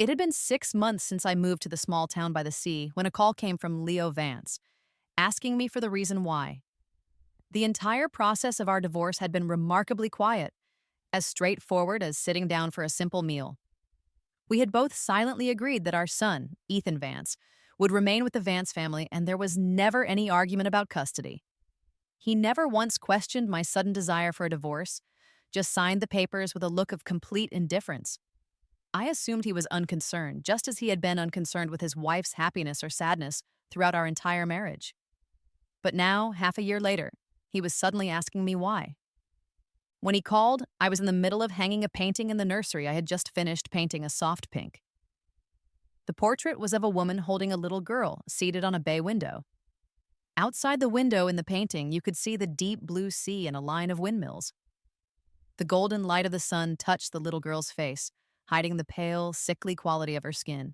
It had been 6 months since I moved to the small town by the sea when a call came from Leo Vance, asking me for the reason why. The entire process of our divorce had been remarkably quiet, as straightforward as sitting down for a simple meal. We had both silently agreed that our son, Ethan Vance, would remain with the Vance family, and there was never any argument about custody. He never once questioned my sudden desire for a divorce, just signed the papers with a look of complete indifference. I assumed he was unconcerned, just as he had been unconcerned with his wife's happiness or sadness throughout our entire marriage. But now, half a year later, he was suddenly asking me why. When he called, I was in the middle of hanging a painting in the nursery I had just finished painting a soft pink. The portrait was of a woman holding a little girl seated on a bay window. Outside the window in the painting, you could see the deep blue sea and a line of windmills. The golden light of the sun touched the little girl's face, hiding the pale, sickly quality of her skin.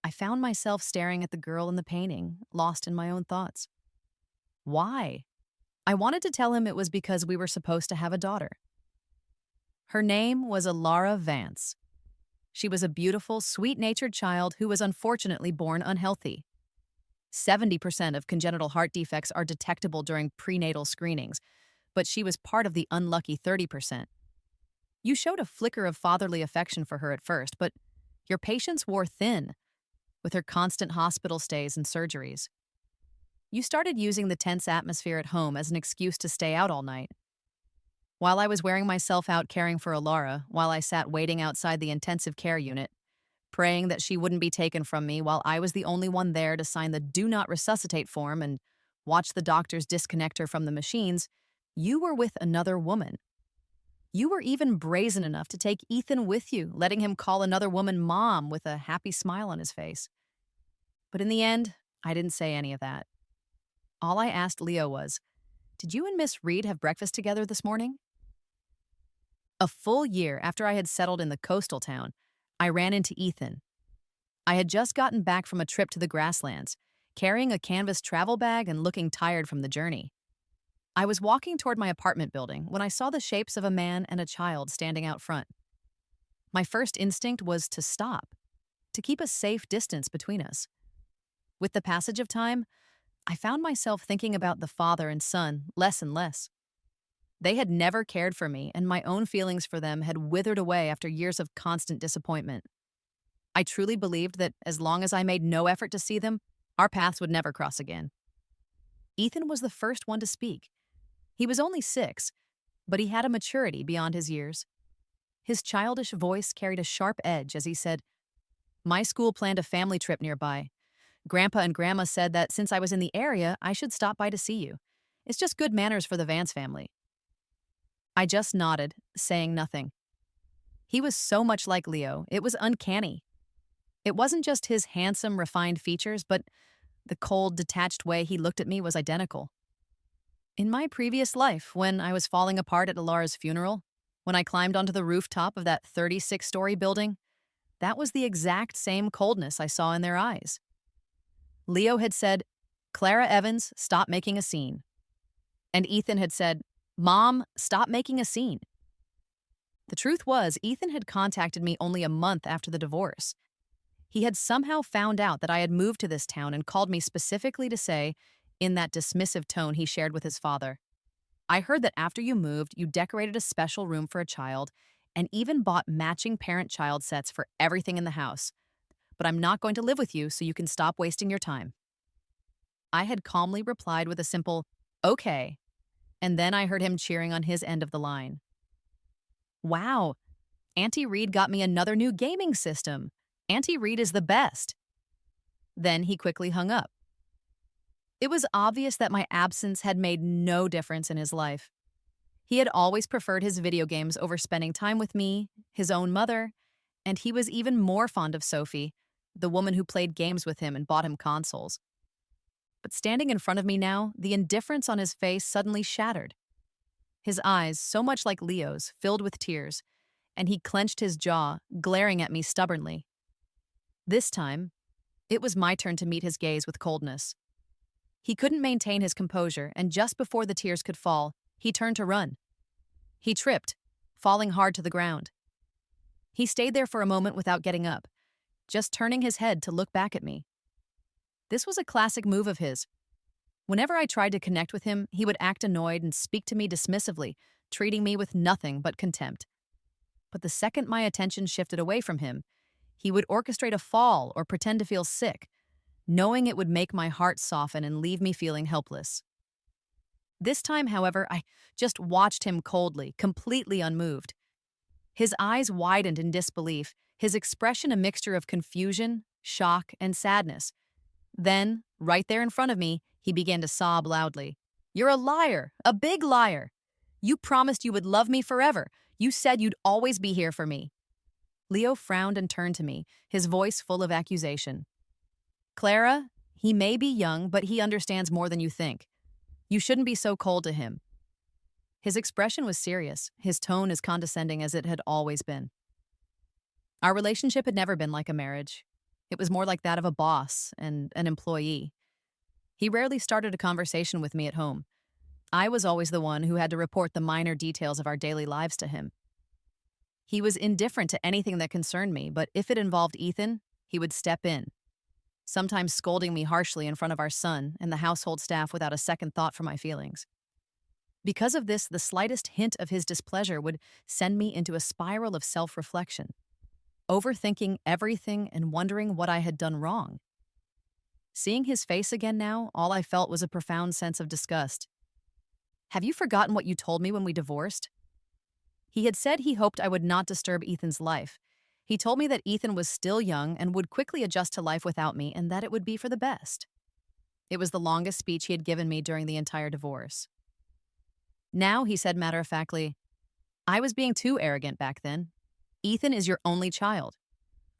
I found myself staring at the girl in the painting, lost in my own thoughts. Why? I wanted to tell him it was because we were supposed to have a daughter. Her name was Allara Vance. She was a beautiful, sweet-natured child who was unfortunately born unhealthy. 70% of congenital heart defects are detectable during prenatal screenings, but she was part of the unlucky 30%. You showed a flicker of fatherly affection for her at first, but your patience wore thin with her constant hospital stays and surgeries. You started using the tense atmosphere at home as an excuse to stay out all night. While I was wearing myself out caring for Allara, while I sat waiting outside the intensive care unit, praying that she wouldn't be taken from me while I was the only one there to sign the do not resuscitate form and watch the doctors disconnect her from the machines, you were with another woman. You were even brazen enough to take Ethan with you, letting him call another woman mom with a happy smile on his face. But in the end, I didn't say any of that. All I asked Leo was, "Did you and Miss Reed have breakfast together this morning?" A full year after I had settled in the coastal town, I ran into Ethan. I had just gotten back from a trip to the grasslands, carrying a canvas travel bag and looking tired from the journey. I was walking toward my apartment building when I saw the shapes of a man and a child standing out front. My first instinct was to stop, to keep a safe distance between us. With the passage of time, I found myself thinking about the father and son less and less. They had never cared for me, and my own feelings for them had withered away after years of constant disappointment. I truly believed that as long as I made no effort to see them, our paths would never cross again. Ethan was the first one to speak. He was only 6, but he had a maturity beyond his years. His childish voice carried a sharp edge as he said, "My school planned a family trip nearby. Grandpa and Grandma said that since I was in the area, I should stop by to see you. It's just good manners for the Vance family." I just nodded, saying nothing. He was so much like Leo, it was uncanny. It wasn't just his handsome, refined features, but the cold, detached way he looked at me was identical. In my previous life, when I was falling apart at Alara's funeral, when I climbed onto the rooftop of that 36-story building, that was the exact same coldness I saw in their eyes. Leo had said, "Clara Evans, stop making a scene." And Ethan had said, "Mom, stop making a scene." The truth was, Ethan had contacted me only a month after the divorce. He had somehow found out that I had moved to this town and called me specifically to say, in that dismissive tone he shared with his father, "I heard that after you moved, you decorated a special room for a child and even bought matching parent-child sets for everything in the house. But I'm not going to live with you, so you can stop wasting your time." I had calmly replied with a simple, "Okay," and then I heard him cheering on his end of the line. "Wow, Auntie Reed got me another new gaming system. Auntie Reed is the best." Then he quickly hung up. It was obvious that my absence had made no difference in his life. He had always preferred his video games over spending time with me, his own mother, and he was even more fond of Sophie, the woman who played games with him and bought him consoles. But standing in front of me now, the indifference on his face suddenly shattered. His eyes, so much like Leo's, filled with tears, and he clenched his jaw, glaring at me stubbornly. This time, it was my turn to meet his gaze with coldness. He couldn't maintain his composure, and just before the tears could fall, he turned to run. He tripped, falling hard to the ground. He stayed there for a moment without getting up, just turning his head to look back at me. This was a classic move of his. Whenever I tried to connect with him, he would act annoyed and speak to me dismissively, treating me with nothing but contempt. But the second my attention shifted away from him, he would orchestrate a fall or pretend to feel sick, knowing it would make my heart soften and leave me feeling helpless. This time, however, I just watched him coldly, completely unmoved. His eyes widened in disbelief, his expression a mixture of confusion, shock, and sadness. Then, right there in front of me, he began to sob loudly. "You're a liar, a big liar. You promised you would love me forever. You said you'd always be here for me." Leo frowned and turned to me, his voice full of accusation. "Clara, he may be young, but he understands more than you think. You shouldn't be so cold to him." His expression was serious, his tone as condescending as it had always been. Our relationship had never been like a marriage. It was more like that of a boss and an employee. He rarely started a conversation with me at home. I was always the one who had to report the minor details of our daily lives to him. He was indifferent to anything that concerned me, but if it involved Ethan, he would step in, sometimes scolding me harshly in front of our son and the household staff without a second thought for my feelings. Because of this, the slightest hint of his displeasure would send me into a spiral of self-reflection, overthinking everything and wondering what I had done wrong. Seeing his face again now, all I felt was a profound sense of disgust. "Have you forgotten what you told me when we divorced?" He had said he hoped I would not disturb Ethan's life. He told me that Ethan was still young and would quickly adjust to life without me and that it would be for the best. It was the longest speech he had given me during the entire divorce. Now, he said matter-of-factly, "I was being too arrogant back then. Ethan is your only child.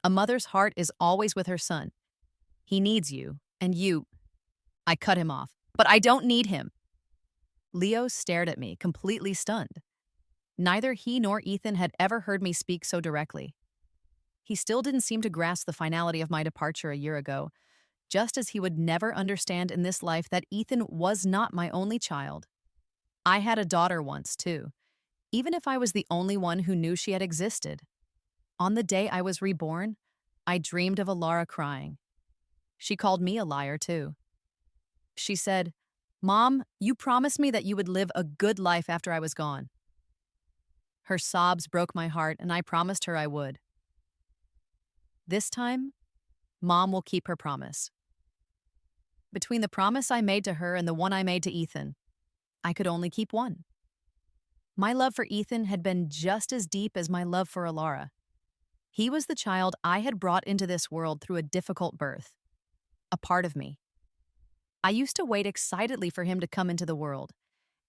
A mother's heart is always with her son. He needs you, and you—" I cut him off. "But I don't need him." Leo stared at me, completely stunned. Neither he nor Ethan had ever heard me speak so directly. He still didn't seem to grasp the finality of my departure a year ago, just as he would never understand in this life that Ethan was not my only child. I had a daughter once, too, even if I was the only one who knew she had existed. On the day I was reborn, I dreamed of Allara crying. She called me a liar, too. She said, "Mom, you promised me that you would live a good life after I was gone." Her sobs broke my heart, and I promised her I would. This time, Mom will keep her promise. Between the promise I made to her and the one I made to Ethan, I could only keep one. My love for Ethan had been just as deep as my love for Allara. He was the child I had brought into this world through a difficult birth, a part of me. I used to wait excitedly for him to come into the world,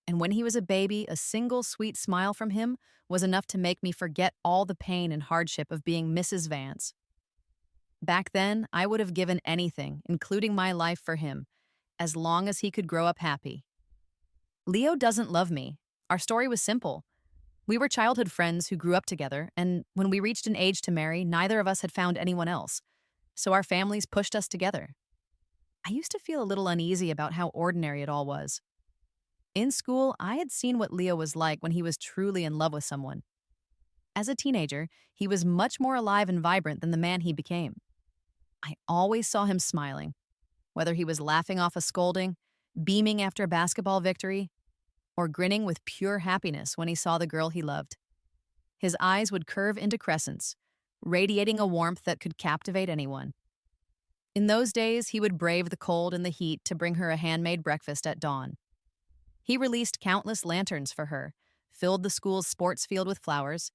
and when he was a baby, a single sweet smile from him was enough to make me forget all the pain and hardship of being Mrs. Vance. Back then, I would have given anything, including my life, for him, as long as he could grow up happy. Leo doesn't love me. Our story was simple. We were childhood friends who grew up together, and when we reached an age to marry, neither of us had found anyone else, so our families pushed us together. I used to feel a little uneasy about how ordinary it all was. In school, I had seen what Leo was like when he was truly in love with someone. As a teenager, he was much more alive and vibrant than the man he became. I always saw him smiling, whether he was laughing off a scolding, beaming after a basketball victory, or grinning with pure happiness when he saw the girl he loved. His eyes would curve into crescents, radiating a warmth that could captivate anyone. In those days, he would brave the cold and the heat to bring her a handmade breakfast at dawn. He released countless lanterns for her, filled the school's sports field with flowers,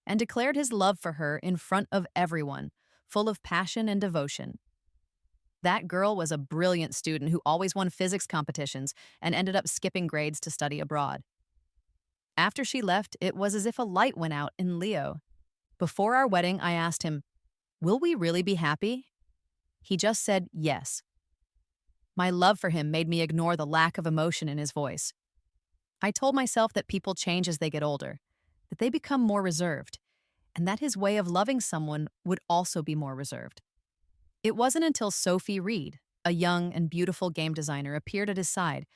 and declared his love for her in front of everyone, full of passion and devotion. That girl was a brilliant student who always won physics competitions and ended up skipping grades to study abroad. After she left, it was as if a light went out in Leo. Before our wedding, I asked him, "Will we really be happy?" He just said yes. My love for him made me ignore the lack of emotion in his voice. I told myself that people change as they get older, that they become more reserved, and that his way of loving someone would also be more reserved. It wasn't until Sophie Reed, a young and beautiful game designer, appeared at his side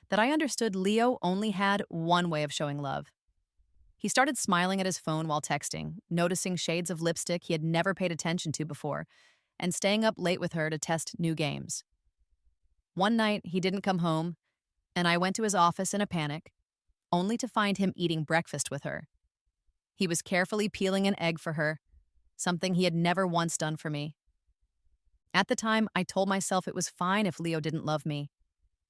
that I understood Leo only had one way of showing love. He started smiling at his phone while texting, noticing shades of lipstick he had never paid attention to before, and staying up late with her to test new games. One night, he didn't come home, and I went to his office in a panic, only to find him eating breakfast with her. He was carefully peeling an egg for her, something he had never once done for me. At the time, I told myself it was fine if Leo didn't love me,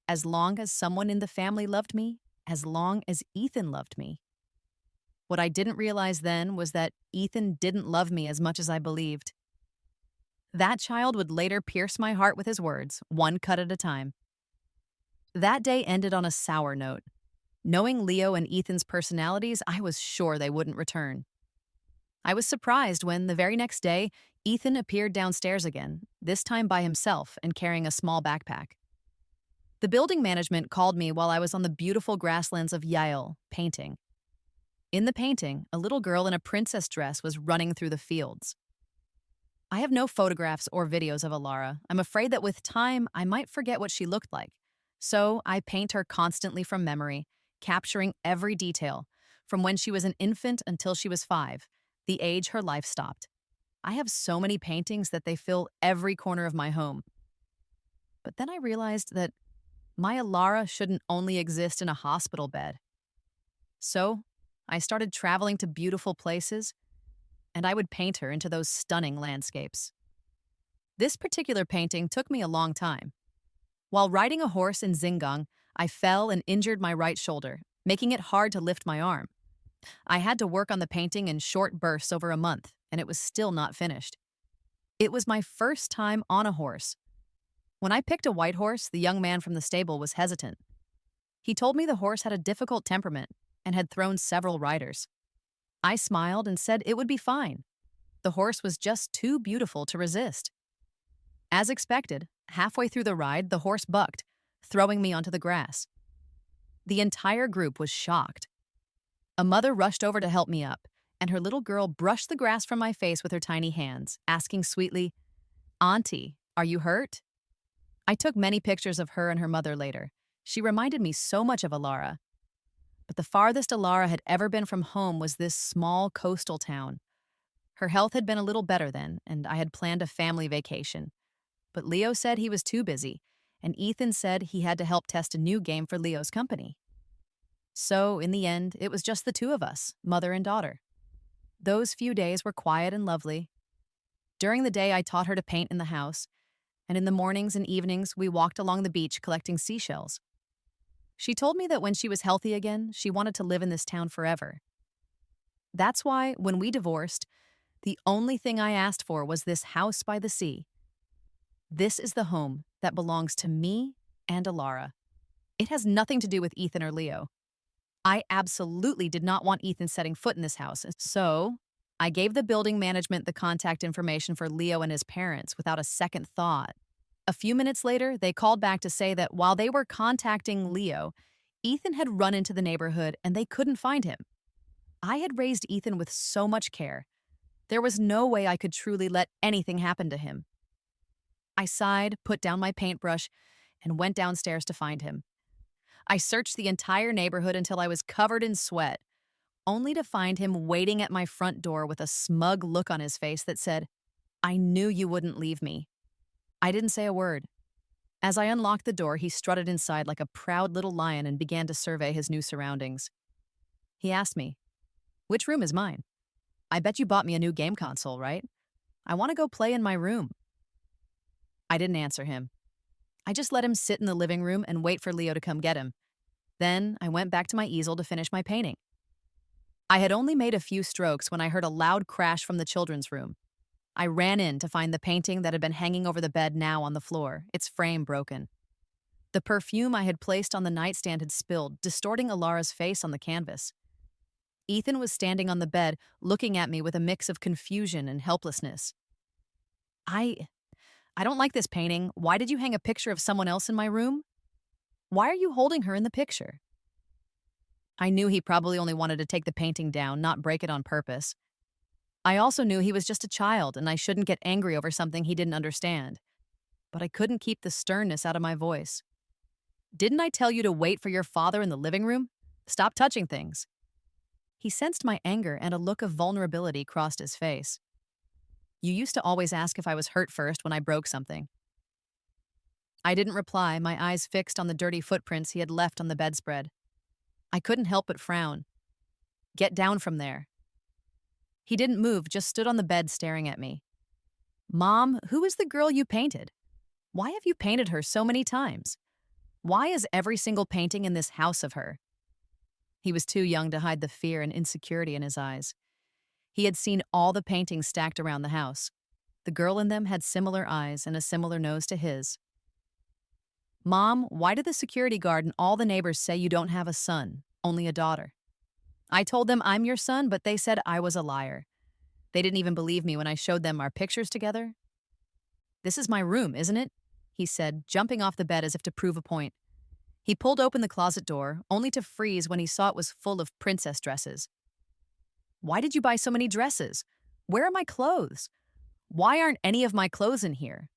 as long as someone in the family loved me, as long as Ethan loved me. What I didn't realize then was that Ethan didn't love me as much as I believed. That child would later pierce my heart with his words, one cut at a time. That day ended on a sour note. Knowing Leo and Ethan's personalities, I was sure they wouldn't return. I was surprised when, the very next day, Ethan appeared downstairs again, this time by himself and carrying a small backpack. The building management called me while I was on the beautiful grasslands of Yale, painting. In the painting, a little girl in a princess dress was running through the fields. I have no photographs or videos of Allara. I'm afraid that with time, I might forget what she looked like. So I paint her constantly from memory, capturing every detail, from when she was an infant until she was 5, the age her life stopped. I have so many paintings that they fill every corner of my home. But then I realized that my Allara shouldn't only exist in a hospital bed. So I started traveling to beautiful places, and I would paint her into those stunning landscapes. This particular painting took me a long time. While riding a horse in Xingang, I fell and injured my right shoulder, making it hard to lift my arm. I had to work on the painting in short bursts over a month, and it was still not finished. It was my first time on a horse. When I picked a white horse, the young man from the stable was hesitant. He told me the horse had a difficult temperament and had thrown several riders. I smiled and said it would be fine. The horse was just too beautiful to resist. As expected, halfway through the ride, the horse bucked, throwing me onto the grass. The entire group was shocked. A mother rushed over to help me up, and her little girl brushed the grass from my face with her tiny hands, asking sweetly, "Auntie, are you hurt?" I took many pictures of her and her mother later. She reminded me so much of Allara. But the farthest Allara had ever been from home was this small coastal town. Her health had been a little better then, and I had planned a family vacation. But Leo said he was too busy, and Ethan said he had to help test a new game for Leo's company. So, in the end, it was just the two of us, mother and daughter. Those few days were quiet and lovely. During the day, I taught her to paint in the house, and in the mornings and evenings, we walked along the beach collecting seashells. She told me that when she was healthy again, she wanted to live in this town forever. That's why, when we divorced, the only thing I asked for was this house by the sea. This is the home that belongs to me and Allara. It has nothing to do with Ethan or Leo. I absolutely did not want Ethan setting foot in this house, so I gave the building management the contact information for Leo and his parents without a second thought. A few minutes later, they called back to say that while they were contacting Leo, Ethan had run into the neighborhood and they couldn't find him. I had raised Ethan with so much care. There was no way I could truly let anything happen to him. I sighed, put down my paintbrush, and went downstairs to find him. I searched the entire neighborhood until I was covered in sweat, only to find him waiting at my front door with a smug look on his face that said, "I knew you wouldn't leave me." I didn't say a word. As I unlocked the door, he strutted inside like a proud little lion and began to survey his new surroundings. He asked me, "Which room is mine? I bet you bought me a new game console, right? I want to go play in my room." I didn't answer him. I just let him sit in the living room and wait for Leo to come get him. Then I went back to my easel to finish my painting. I had only made a few strokes when I heard a loud crash from the children's room. I ran in to find the painting that had been hanging over the bed now on the floor, its frame broken. The perfume I had placed on the nightstand had spilled, distorting Alara's face on the canvas. Ethan was standing on the bed, looking at me with a mix of confusion and helplessness. I don't like this painting. Why did you hang a picture of someone else in my room? Why are you holding her in the picture?" I knew he probably only wanted to take the painting down, not break it on purpose. I also knew he was just a child and I shouldn't get angry over something he didn't understand. But I couldn't keep the sternness out of my voice. "Didn't I tell you to wait for your father in the living room? Stop touching things." He sensed my anger and a look of vulnerability crossed his face. You used to always ask if I was hurt first when I broke something. I didn't reply, my eyes fixed on the dirty footprints he had left on the bedspread. I couldn't help but frown. Get down from there. He didn't move, just stood on the bed staring at me. Mom, who is the girl you painted? Why have you painted her so many times? Why is every single painting in this house of her? He was too young to hide the fear and insecurity in his eyes. He had seen all the paintings stacked around the house. The girl in them had similar eyes and a similar nose to his. Mom, why did the security guard and all the neighbors say you don't have a son, only a daughter? I told them I'm your son, but they said I was a liar. They didn't even believe me when I showed them our pictures together. This is my room, isn't it? He said, jumping off the bed as if to prove a point. He pulled open the closet door, only to freeze when he saw it was full of princess dresses. Why did you buy so many dresses? Where are my clothes? Why aren't any of my clothes in here?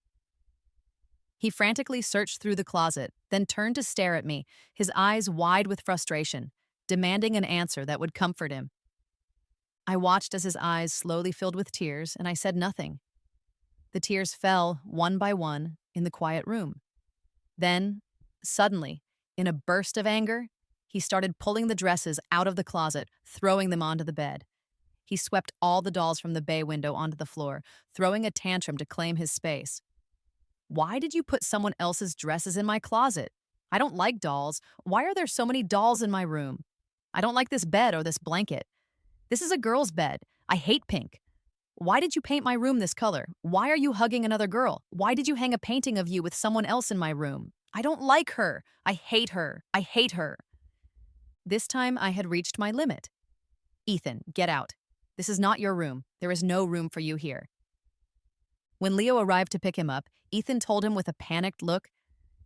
He frantically searched through the closet, then turned to stare at me, his eyes wide with frustration, demanding an answer that would comfort him. I watched as his eyes slowly filled with tears, and I said nothing. The tears fell, one by one, in the quiet room. Then, suddenly, in a burst of anger, he started pulling the dresses out of the closet, throwing them onto the bed. He swept all the dolls from the bay window onto the floor, throwing a tantrum to claim his space. Why did you put someone else's dresses in my closet? I don't like dolls. Why are there so many dolls in my room? I don't like this bed or this blanket. This is a girl's bed. I hate pink. Why did you paint my room this color? Why are you hugging another girl? Why did you hang a painting of you with someone else in my room? I don't like her. I hate her. I hate her. This time I had reached my limit. Ethan, get out. This is not your room. There is no room for you here. When Leo arrived to pick him up, Ethan told him with a panicked look,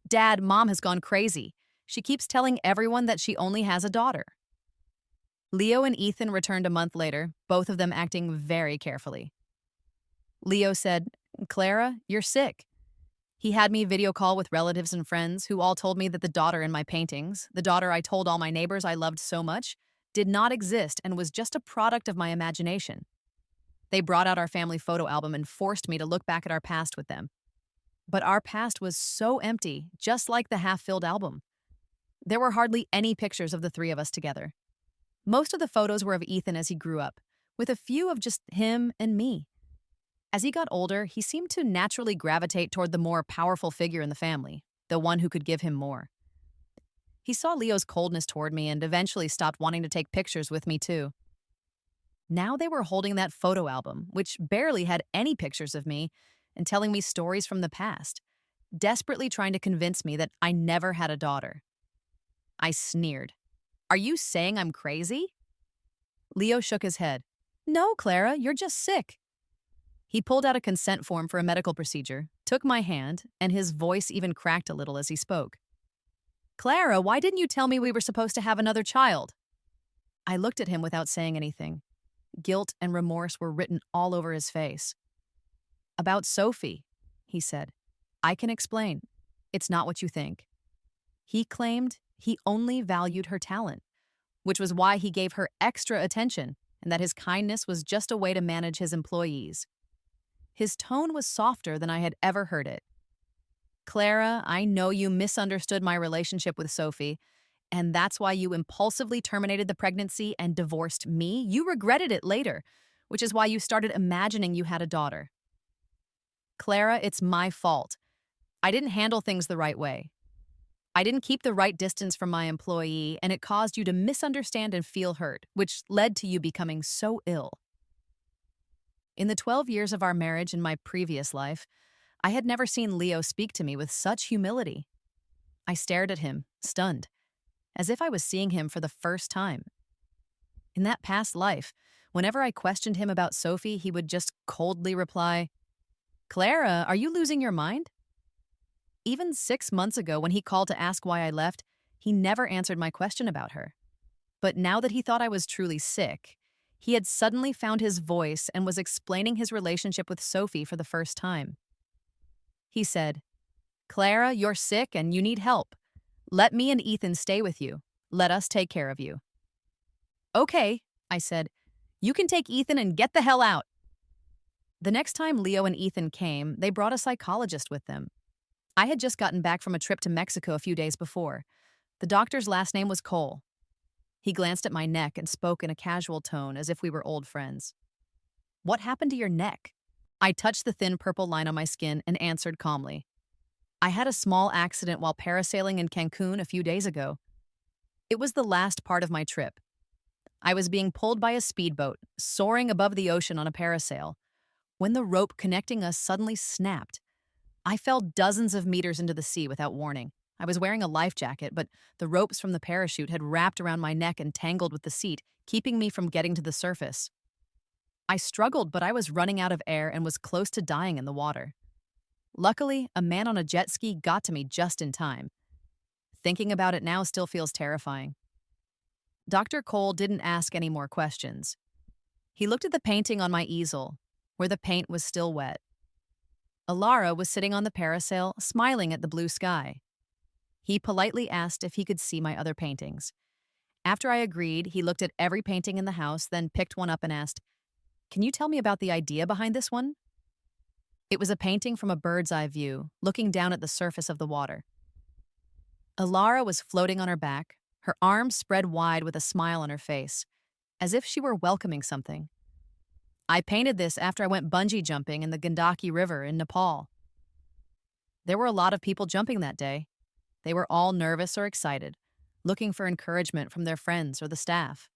Dad, Mom has gone crazy. She keeps telling everyone that she only has a daughter. Leo and Ethan returned a month later, both of them acting very carefully. Leo said, Clara, you're sick. He had me video call with relatives and friends who all told me that the daughter in my paintings, the daughter I told all my neighbors I loved so much, did not exist and was just a product of my imagination. They brought out our family photo album and forced me to look back at our past with them. But our past was so empty, just like the half-filled album. There were hardly any pictures of the three of us together. Most of the photos were of Ethan as he grew up, with a few of just him and me. As he got older, he seemed to naturally gravitate toward the more powerful figure in the family, the one who could give him more. He saw Leo's coldness toward me and eventually stopped wanting to take pictures with me too. Now they were holding that photo album, which barely had any pictures of me, and telling me stories from the past, desperately trying to convince me that I never had a daughter. I sneered. Are you saying I'm crazy? Leo shook his head. No, Clara, you're just sick. He pulled out a consent form for a medical procedure, took my hand, and his voice even cracked a little as he spoke. Clara, why didn't you tell me we were supposed to have another child? I looked at him without saying anything. Guilt and remorse were written all over his face. About Sophie, he said. I can explain. It's not what you think. He claimed he only valued her talent, which was why he gave her extra attention, and that his kindness was just a way to manage his employees. His tone was softer than I had ever heard it. Clara, I know you misunderstood my relationship with Sophie, and that's why you impulsively terminated the pregnancy and divorced me. You regretted it later, which is why you started imagining you had a daughter. Clara, it's my fault. I didn't handle things the right way. I didn't keep the right distance from my employee, and it caused you to misunderstand and feel hurt, which led to you becoming so ill. In the 12 years of our marriage in my previous life, I had never seen Leo speak to me with such humility. I stared at him, stunned, as if I was seeing him for the first time. In that past life, whenever I questioned him about Sophie, he would just coldly reply, Clara, are you losing your mind? Even 6 months ago, when he called to ask why I left, he never answered my question about her. But now that he thought I was truly sick, he had suddenly found his voice and was explaining his relationship with Sophie for the first time. He said, Clara, you're sick and you need help. Let me and Ethan stay with you. Let us take care of you. Okay, I said. You can take Ethan and get the hell out. The next time Leo and Ethan came, they brought a psychologist with them. I had just gotten back from a trip to Mexico a few days before. The doctor's last name was Cole. He glanced at my neck and spoke in a casual tone as if we were old friends. "What happened to your neck?" I touched the thin purple line on my skin and answered calmly. "I had a small accident while parasailing in Cancun a few days ago. It was the last part of my trip. I was being pulled by a speedboat, soaring above the ocean on a parasail, when the rope connecting us suddenly snapped. I fell dozens of meters into the sea without warning. I was wearing a life jacket, but the ropes from the parachute had wrapped around my neck and tangled with the seat, keeping me from getting to the surface. I struggled, but I was running out of air and was close to dying in the water. Luckily, a man on a jet ski got to me just in time. Thinking about it now still feels terrifying." Dr. Cole didn't ask any more questions. He looked at the painting on my easel, where the paint was still wet. Allara was sitting on the parasail, smiling at the blue sky. He politely asked if he could see my other paintings. After I agreed, he looked at every painting in the house, then picked one up and asked, "Can you tell me about the idea behind this one?" It was a painting from a bird's eye view, looking down at the surface of the water. Allara was floating on her back, her arms spread wide with a smile on her face, as if she were welcoming something. "I painted this after I went bungee jumping in the Gandaki River in Nepal. There were a lot of people jumping that day. They were all nervous or excited, looking for encouragement from their friends or the staff.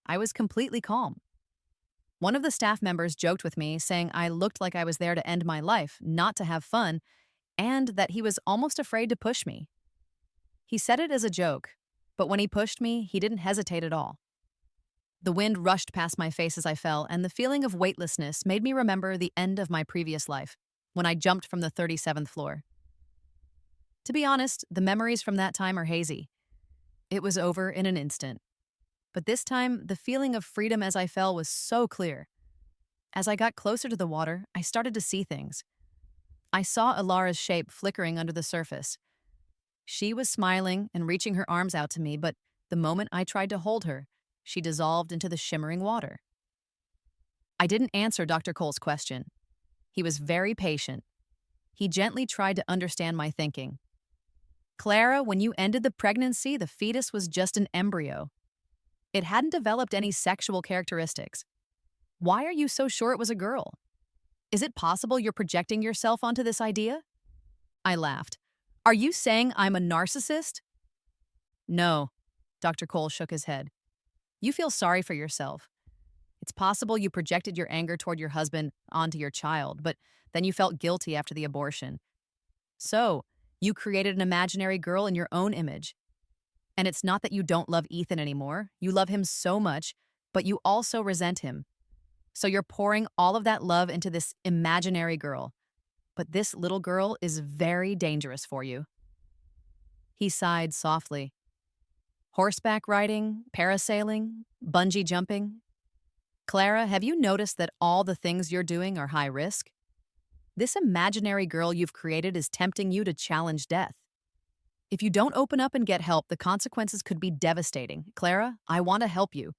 I was completely calm. One of the staff members joked with me, saying I looked like I was there to end my life, not to have fun, and that he was almost afraid to push me. He said it as a joke, but when he pushed me, he didn't hesitate at all. The wind rushed past my face as I fell, and the feeling of weightlessness made me remember the end of my previous life, when I jumped from the 37th floor. To be honest, the memories from that time are hazy. It was over in an instant. But this time, the feeling of freedom as I fell was so clear. As I got closer to the water, I started to see things. I saw Alara's shape flickering under the surface. She was smiling and reaching her arms out to me, but the moment I tried to hold her, she dissolved into the shimmering water. I didn't answer Dr. Cole's question. He was very patient. He gently tried to understand my thinking. "Clara, when you ended the pregnancy, the fetus was just an embryo. It hadn't developed any sexual characteristics. Why are you so sure it was a girl? Is it possible you're projecting yourself onto this idea?" I laughed. "Are you saying I'm a narcissist?" "No," Dr. Cole shook his head. "You feel sorry for yourself. It's possible you projected your anger toward your husband onto your child, but then you felt guilty after the abortion. So, you created an imaginary girl in your own image. And it's not that you don't love Ethan anymore. You love him so much, but you also resent him. So you're pouring all of that love into this imaginary girl. But this little girl is very dangerous for you." He sighed softly. "Horseback riding, parasailing, bungee jumping. Clara, have you noticed that all the things you're doing are high risk? This imaginary girl you've created is tempting you to challenge death. If you don't open up and get help, the consequences could be devastating. Clara, I want to help you."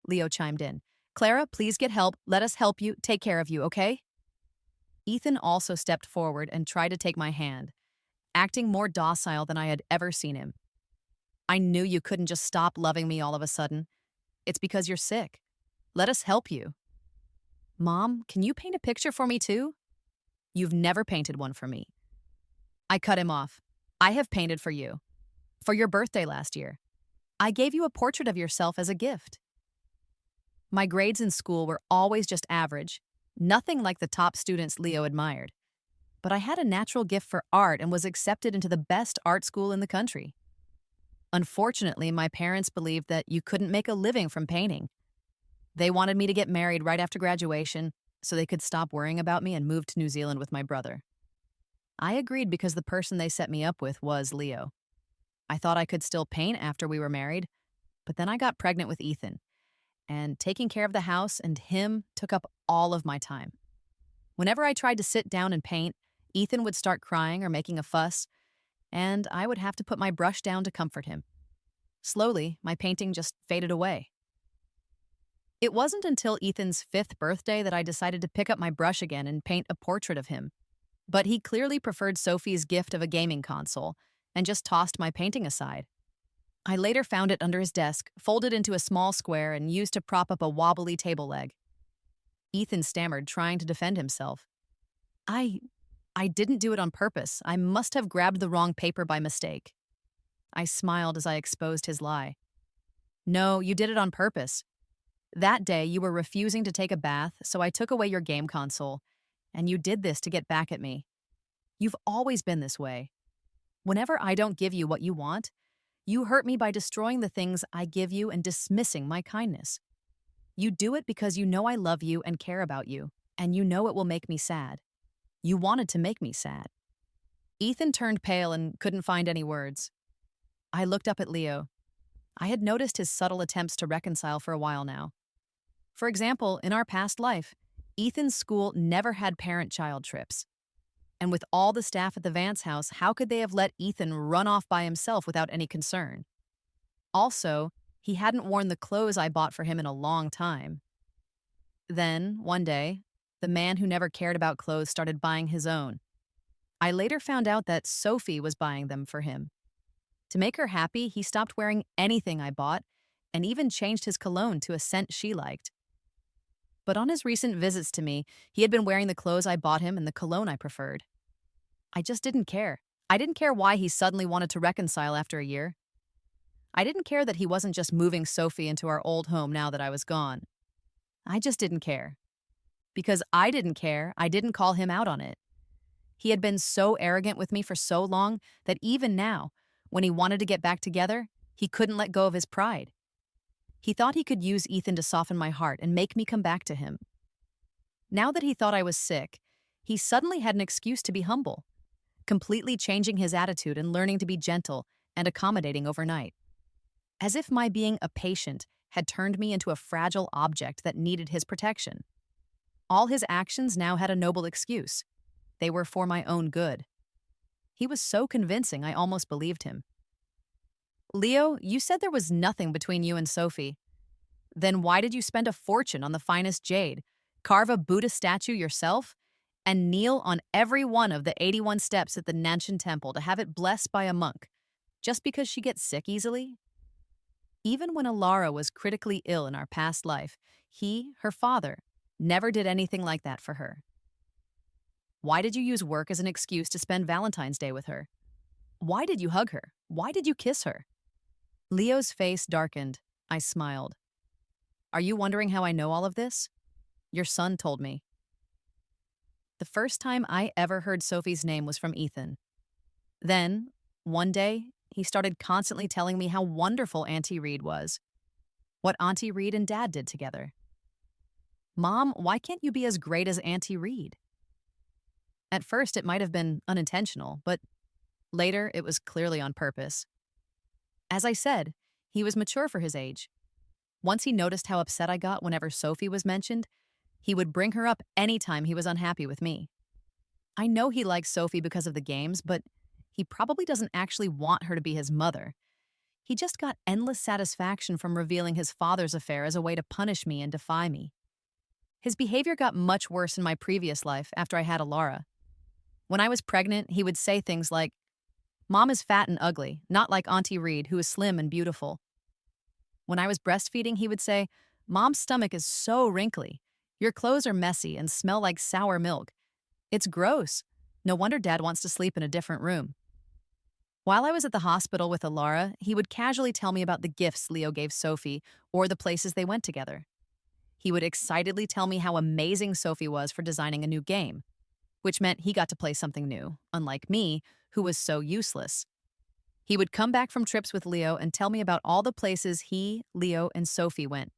Leo chimed in. "Clara, please get help. Let us help you. Take care of you, okay?" Ethan also stepped forward and tried to take my hand, acting more docile than I had ever seen him. "I knew you couldn't just stop loving me all of a sudden. It's because you're sick. Let us help you." "Mom, can you paint a picture for me too?" "You've never painted one for me." I cut him off. "I have painted for you. For your birthday last year. I gave you a portrait of yourself as a gift." My grades in school were always just average, nothing like the top students Leo admired. But I had a natural gift for art and was accepted into the best art school in the country. Unfortunately, my parents believed that you couldn't make a living from painting. They wanted me to get married right after graduation so they could stop worrying about me and move to New Zealand with my brother. I agreed because the person they set me up with was Leo. I thought I could still paint after we were married, but then I got pregnant with Ethan, and taking care of the house and him took up all of my time. Whenever I tried to sit down and paint, Ethan would start crying or making a fuss, and I would have to put my brush down to comfort him. Slowly, my painting just faded away. It wasn't until Ethan's fifth birthday that I decided to pick up my brush again and paint a portrait of him. But he clearly preferred Sophie's gift of a gaming console and just tossed my painting aside. I later found it under his desk, folded into a small square, and used to prop up a wobbly table leg. Ethan stammered, trying to defend himself. I. I didn't do it on purpose. I must have grabbed the wrong paper by mistake. I smiled as I exposed his lie. No, you did it on purpose. That day, you were refusing to take a bath, so I took away your game console, and you did this to get back at me. You've always been this way. Whenever I don't give you what you want, you hurt me by destroying the things I give you and dismissing my kindness. You do it because you know I love you and care about you, and you know it will make me sad. You wanted to make me sad. Ethan turned pale and couldn't find any words. I looked up at Leo. I had noticed his subtle attempts to reconcile for a while now. For example, in our past life, Ethan's school never had parent-child trips. And with all the staff at the Vance house, how could they have let Ethan run off by himself without any concern? Also, he hadn't worn the clothes I bought for him in a long time. Then, one day, the man who never cared about clothes started buying his own. I later found out that Sophie was buying them for him. To make her happy, he stopped wearing anything I bought and even changed his cologne to a scent she liked. But on his recent visits to me, he had been wearing the clothes I bought him and the cologne I preferred. I just didn't care. I didn't care why he suddenly wanted to reconcile after a year. I didn't care that he wasn't just moving Sophie into our old home now that I was gone. I just didn't care. Because I didn't care, I didn't call him out on it. He had been so arrogant with me for so long that even now, when he wanted to get back together, he couldn't let go of his pride. He thought he could use Ethan to soften my heart and make me come back to him. Now that he thought I was sick, he suddenly had an excuse to be humble, completely changing his attitude and learning to be gentle and accommodating overnight. As if my being a patient had turned me into a fragile object that needed his protection. All his actions now had a noble excuse. They were for my own good. He was so convincing I almost believed him. Leo, you said there was nothing between you and Sophie. Then why did you spend a fortune on the finest jade, carve a Buddha statue yourself, and kneel on every one of the 81 steps at the Nanshan temple to have it blessed by a monk, just because she gets sick easily? Even when Allara was critically ill in our past life, he, her father, never did anything like that for her. Why did you use work as an excuse to spend Valentine's Day with her? Why did you hug her? Why did you kiss her? Leo's face darkened. I smiled. Are you wondering how I know all of this? Your son told me. The first time I ever heard Sophie's name was from Ethan. Then, one day, he started constantly telling me how wonderful Auntie Reed was. What Auntie Reed and Dad did together. Mom, why can't you be as great as Auntie Reed? At first, it might have been unintentional, but later, it was clearly on purpose. As I said, he was mature for his age. Once he noticed how upset I got whenever Sophie was mentioned, he would bring her up anytime he was unhappy with me. I know he likes Sophie because of the games, but he probably doesn't actually want her to be his mother. He just got endless satisfaction from revealing his father's affair as a way to punish me and defy me. His behavior got much worse in my previous life after I had Allara. When I was pregnant, he would say things like, Mom is fat and ugly, not like Auntie Reed, who is slim and beautiful. When I was breastfeeding, he would say, Mom's stomach is so wrinkly. Your clothes are messy and smell like sour milk. It's gross. No wonder Dad wants to sleep in a different room. While I was at the hospital with Allara, he would casually tell me about the gifts Leo gave Sophie or the places they went together. He would excitedly tell me how amazing Sophie was for designing a new game, which meant he got to play something new, unlike me, who was so useless. He would come back from trips with Leo and tell me about all the places he, Leo, and Sophie went,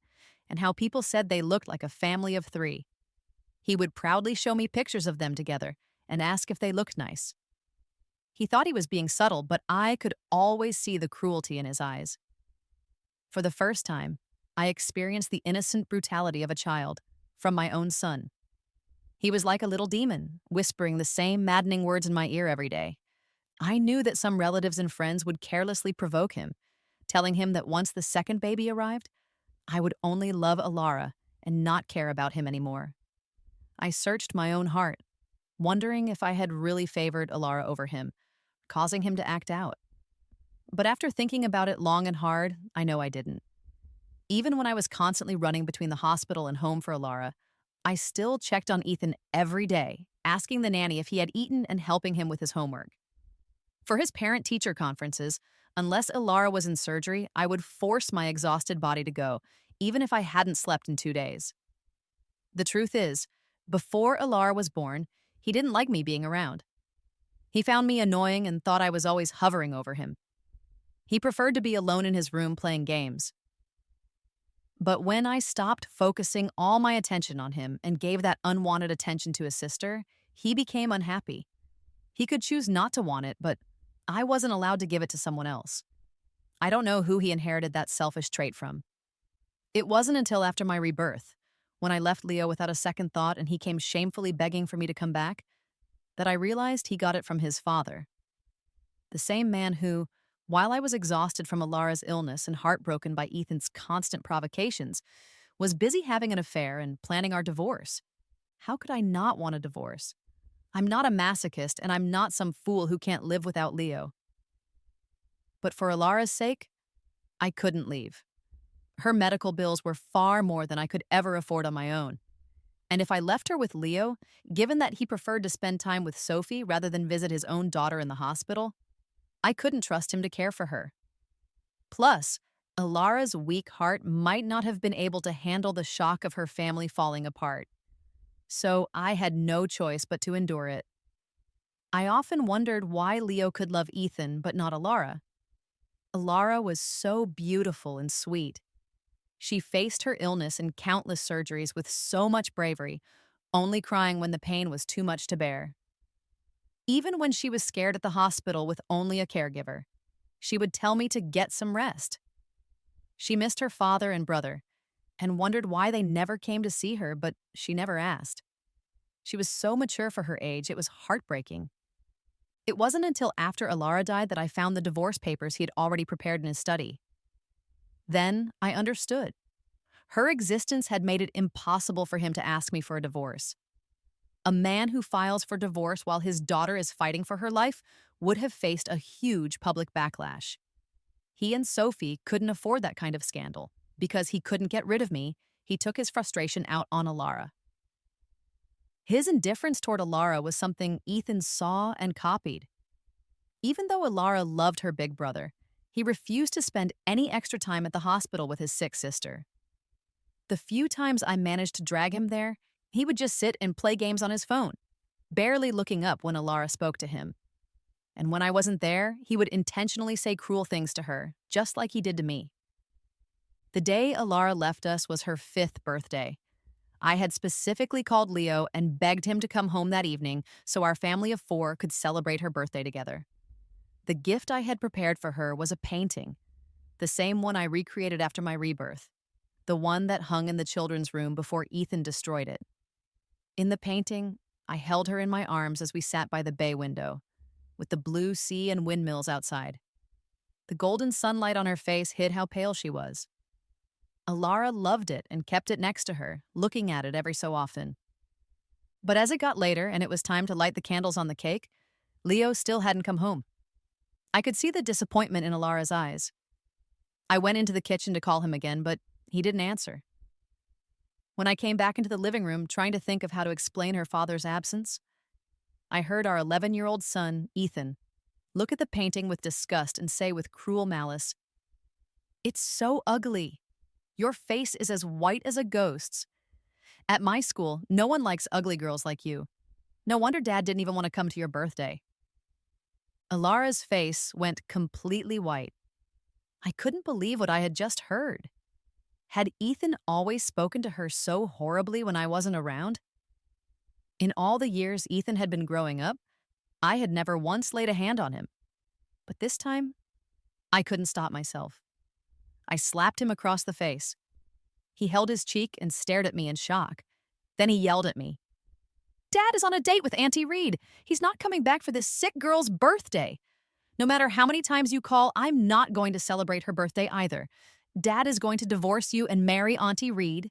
and how people said they looked like a family of 3. He would proudly show me pictures of them together and ask if they looked nice. He thought he was being subtle, but I could always see the cruelty in his eyes. For the first time, I experienced the innocent brutality of a child from my own son. He was like a little demon, whispering the same maddening words in my ear every day. I knew that some relatives and friends would carelessly provoke him, telling him that once the second baby arrived, I would only love Allara and not care about him anymore. I searched my own heart, wondering if I had really favored Allara over him, causing him to act out. But after thinking about it long and hard, I know I didn't. Even when I was constantly running between the hospital and home for Allara, I still checked on Ethan every day, asking the nanny if he had eaten and helping him with his homework. For his parent-teacher conferences, unless Allara was in surgery, I would force my exhausted body to go, even if I hadn't slept in 2 days. The truth is, before Allara was born, he didn't like me being around. He found me annoying and thought I was always hovering over him. He preferred to be alone in his room playing games. But when I stopped focusing all my attention on him and gave that unwanted attention to his sister, he became unhappy. He could choose not to want it, but I wasn't allowed to give it to someone else. I don't know who he inherited that selfish trait from. It wasn't until after my rebirth, when I left Leo without a second thought and he came shamefully begging for me to come back, that I realized he got it from his father. The same man who, while I was exhausted from Alara's illness and heartbroken by Ethan's constant provocations, was busy having an affair and planning our divorce. How could I not want a divorce? I'm not a masochist, and I'm not some fool who can't live without Leo. But for Alara's sake, I couldn't leave. Her medical bills were far more than I could ever afford on my own. And if I left her with Leo, given that he preferred to spend time with Sophie rather than visit his own daughter in the hospital, I couldn't trust him to care for her. Plus, Alara's weak heart might not have been able to handle the shock of her family falling apart. So I had no choice but to endure it. I often wondered why Leo could love Ethan but not Allara. Allara was so beautiful and sweet. She faced her illness and countless surgeries with so much bravery, only crying when the pain was too much to bear. Even when she was scared at the hospital with only a caregiver, she would tell me to get some rest. She missed her father and brother and wondered why they never came to see her, but she never asked. She was so mature for her age, it was heartbreaking. It wasn't until after Allara died that I found the divorce papers he had already prepared in his study. Then I understood. Her existence had made it impossible for him to ask me for a divorce. A man who files for divorce while his daughter is fighting for her life would have faced a huge public backlash. He and Sophie couldn't afford that kind of scandal. Because he couldn't get rid of me, he took his frustration out on Allara. His indifference toward Allara was something Ethan saw and copied. Even though Allara loved her big brother, he refused to spend any extra time at the hospital with his sick sister. The few times I managed to drag him there, he would just sit and play games on his phone, barely looking up when Allara spoke to him. And when I wasn't there, he would intentionally say cruel things to her, just like he did to me. The day Allara left us was her 5th birthday. I had specifically called Leo and begged him to come home that evening so our family of 4 could celebrate her birthday together. The gift I had prepared for her was a painting, the same one I recreated after my rebirth, the one that hung in the children's room before Ethan destroyed it. In the painting, I held her in my arms as we sat by the bay window, with the blue sea and windmills outside. The golden sunlight on her face hid how pale she was. Allara loved it and kept it next to her, looking at it every so often. But as it got later and it was time to light the candles on the cake, Leo still hadn't come home. I could see the disappointment in Alara's eyes. I went into the kitchen to call him again, but he didn't answer. When I came back into the living room trying to think of how to explain her father's absence, I heard our 11-year-old son, Ethan, look at the painting with disgust and say with cruel malice, "It's so ugly. Your face is as white as a ghost's. At my school, no one likes ugly girls like you. No wonder Dad didn't even want to come to your birthday." Alara's face went completely white. I couldn't believe what I had just heard. Had Ethan always spoken to her so horribly when I wasn't around? In all the years Ethan had been growing up, I had never once laid a hand on him. But this time, I couldn't stop myself. I slapped him across the face. He held his cheek and stared at me in shock. Then he yelled at me. "Dad is on a date with Auntie Reed. He's not coming back for this sick girl's birthday. No matter how many times you call, I'm not going to celebrate her birthday either. Dad is going to divorce you and marry Auntie Reed.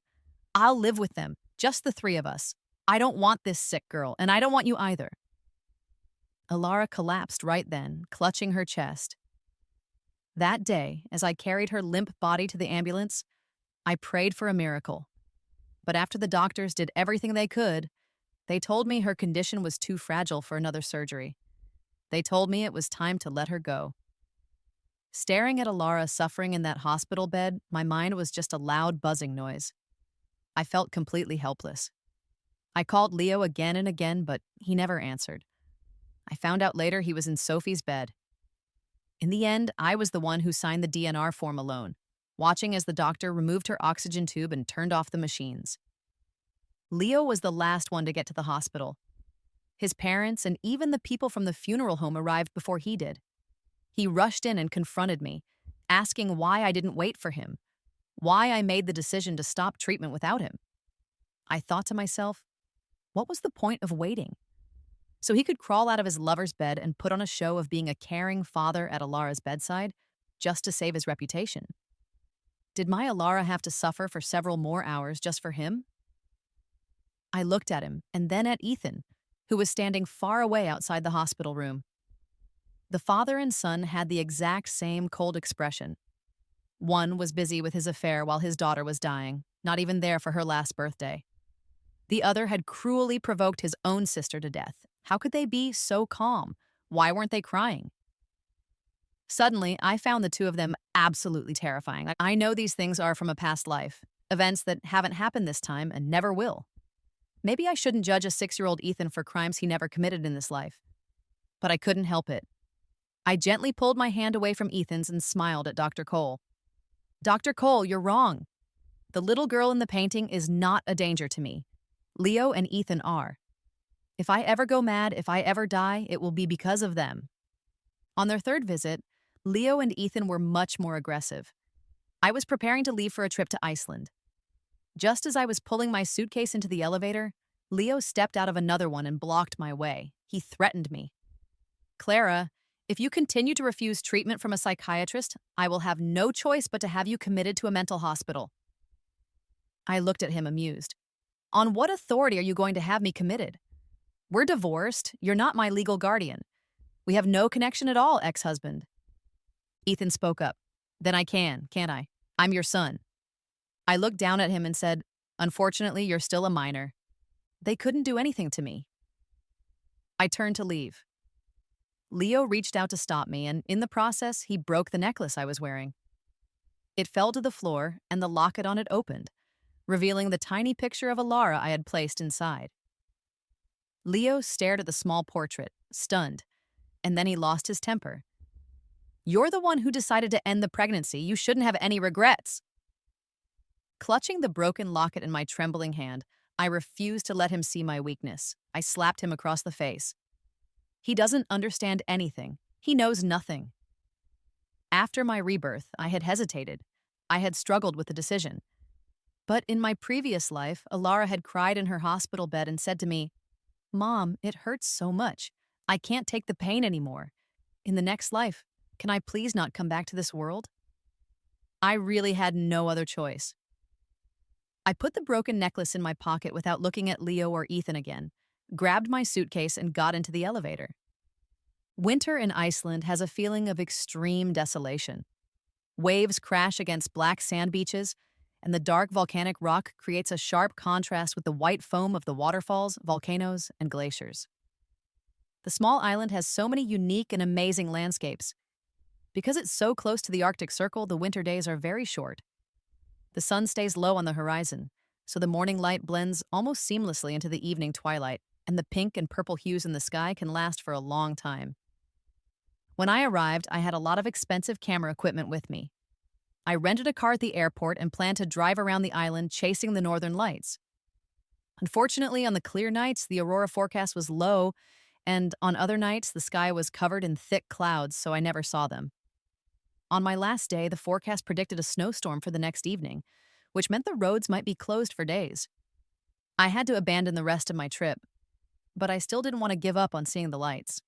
I'll live with them, just the three of us. I don't want this sick girl, and I don't want you either. Allara collapsed right then, clutching her chest. That day, as I carried her limp body to the ambulance, I prayed for a miracle. But after the doctors did everything they could, they told me her condition was too fragile for another surgery. They told me it was time to let her go. Staring at Allara suffering in that hospital bed, my mind was just a loud buzzing noise. I felt completely helpless. I called Leo again and again, but he never answered. I found out later he was in Sophie's bed. In the end, I was the one who signed the DNR form alone, watching as the doctor removed her oxygen tube and turned off the machines. Leo was the last one to get to the hospital. His parents and even the people from the funeral home arrived before he did. He rushed in and confronted me, asking why I didn't wait for him, why I made the decision to stop treatment without him. I thought to myself, what was the point of waiting? So he could crawl out of his lover's bed and put on a show of being a caring father at Alara's bedside just to save his reputation. Did my Allara have to suffer for several more hours just for him? I looked at him and then at Ethan, who was standing far away outside the hospital room. The father and son had the exact same cold expression. One was busy with his affair while his daughter was dying, not even there for her last birthday. The other had cruelly provoked his own sister to death. How could they be so calm? Why weren't they crying? Suddenly, I found the two of them absolutely terrifying. I know these things are from a past life, events that haven't happened this time and never will. Maybe I shouldn't judge a 6-year-old Ethan for crimes he never committed in this life. But I couldn't help it. I gently pulled my hand away from Ethan's and smiled at Dr. Cole. Dr. Cole, you're wrong. The little girl in the painting is not a danger to me. Leo and Ethan are. If I ever go mad, if I ever die, it will be because of them. On their third visit, Leo and Ethan were much more aggressive. I was preparing to leave for a trip to Iceland. Just as I was pulling my suitcase into the elevator, Leo stepped out of another one and blocked my way. He threatened me. Clara, if you continue to refuse treatment from a psychiatrist, I will have no choice but to have you committed to a mental hospital. I looked at him amused. On what authority are you going to have me committed? We're divorced. You're not my legal guardian. We have no connection at all, ex-husband. Ethan spoke up. Then I can, can't I? I'm your son. I looked down at him and said, unfortunately, you're still a minor. They couldn't do anything to me. I turned to leave. Leo reached out to stop me, and in the process, he broke the necklace I was wearing. It fell to the floor, and the locket on it opened, revealing the tiny picture of Allara I had placed inside. Leo stared at the small portrait, stunned, and then he lost his temper. You're the one who decided to end the pregnancy. You shouldn't have any regrets. Clutching the broken locket in my trembling hand, I refused to let him see my weakness. I slapped him across the face. He doesn't understand anything. He knows nothing. After my rebirth, I had hesitated. I had struggled with the decision. But in my previous life, Allara had cried in her hospital bed and said to me, Mom, it hurts so much. I can't take the pain anymore. In the next life, can I please not come back to this world? I really had no other choice. I put the broken necklace in my pocket without looking at Leo or Ethan again, grabbed my suitcase, and got into the elevator. Winter in Iceland has a feeling of extreme desolation. Waves crash against black sand beaches, and the dark volcanic rock creates a sharp contrast with the white foam of the waterfalls, volcanoes, and glaciers. The small island has so many unique and amazing landscapes. Because it's so close to the Arctic Circle, the winter days are very short. The sun stays low on the horizon, so the morning light blends almost seamlessly into the evening twilight, and the pink and purple hues in the sky can last for a long time. When I arrived, I had a lot of expensive camera equipment with me. I rented a car at the airport and planned to drive around the island chasing the northern lights. Unfortunately, on the clear nights, the aurora forecast was low, and on other nights, the sky was covered in thick clouds, so I never saw them. On my last day, the forecast predicted a snowstorm for the next evening, which meant the roads might be closed for days. I had to abandon the rest of my trip, but I still didn't want to give up on seeing the lights.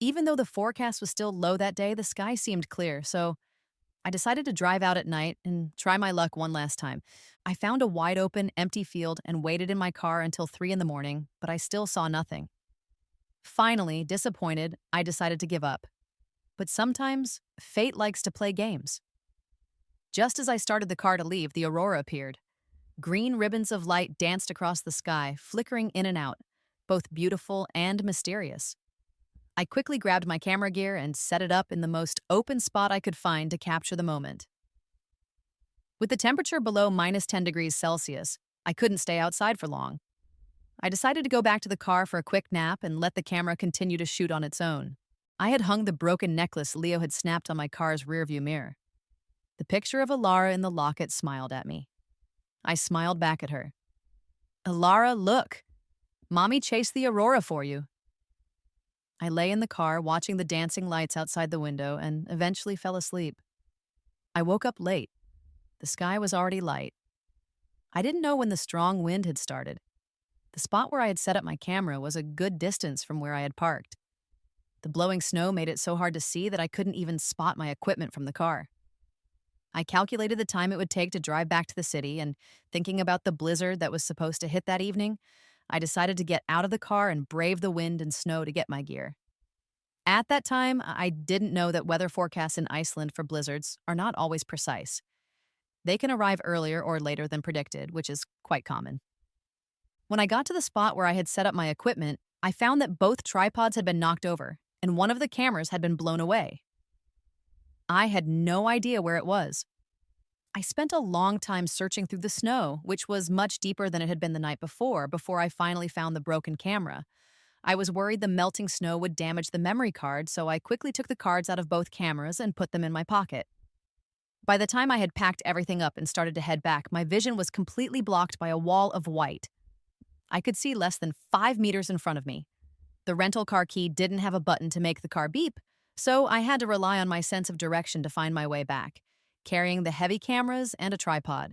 Even though the forecast was still low that day, the sky seemed clear, so I decided to drive out at night and try my luck one last time. I found a wide open, empty field and waited in my car until 3 in the morning, but I still saw nothing. Finally, disappointed, I decided to give up. But sometimes, fate likes to play games. Just as I started the car to leave, the aurora appeared. Green ribbons of light danced across the sky, flickering in and out, both beautiful and mysterious. I quickly grabbed my camera gear and set it up in the most open spot I could find to capture the moment. With the temperature below -10 degrees Celsius, I couldn't stay outside for long. I decided to go back to the car for a quick nap and let the camera continue to shoot on its own. I had hung the broken necklace Leo had snapped on my car's rearview mirror. The picture of Allara in the locket smiled at me. I smiled back at her. "Allara, look! Mommy chased the aurora for you." I lay in the car watching the dancing lights outside the window and eventually fell asleep. I woke up late. The sky was already light. I didn't know when the strong wind had started. The spot where I had set up my camera was a good distance from where I had parked. The blowing snow made it so hard to see that I couldn't even spot my equipment from the car. I calculated the time it would take to drive back to the city, and thinking about the blizzard that was supposed to hit that evening, I decided to get out of the car and brave the wind and snow to get my gear. At that time, I didn't know that weather forecasts in Iceland for blizzards are not always precise. They can arrive earlier or later than predicted, which is quite common. When I got to the spot where I had set up my equipment, I found that both tripods had been knocked over, and one of the cameras had been blown away. I had no idea where it was. I spent a long time searching through the snow, which was much deeper than it had been the night before I finally found the broken camera. I was worried the melting snow would damage the memory card, so I quickly took the cards out of both cameras and put them in my pocket. By the time I had packed everything up and started to head back, my vision was completely blocked by a wall of white. I could see less than 5 meters in front of me. The rental car key didn't have a button to make the car beep, so I had to rely on my sense of direction to find my way back, carrying the heavy cameras and a tripod.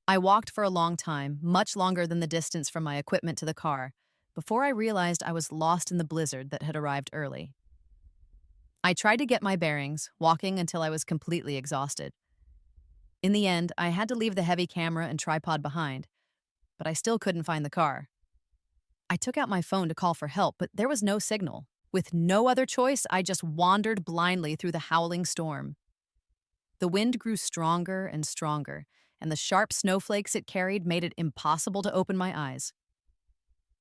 I walked for a long time, much longer than the distance from my equipment to the car, before I realized I was lost in the blizzard that had arrived early. I tried to get my bearings, walking until I was completely exhausted. In the end, I had to leave the heavy camera and tripod behind, but I still couldn't find the car. I took out my phone to call for help, but there was no signal. With no other choice, I just wandered blindly through the howling storm. The wind grew stronger and stronger, and the sharp snowflakes it carried made it impossible to open my eyes.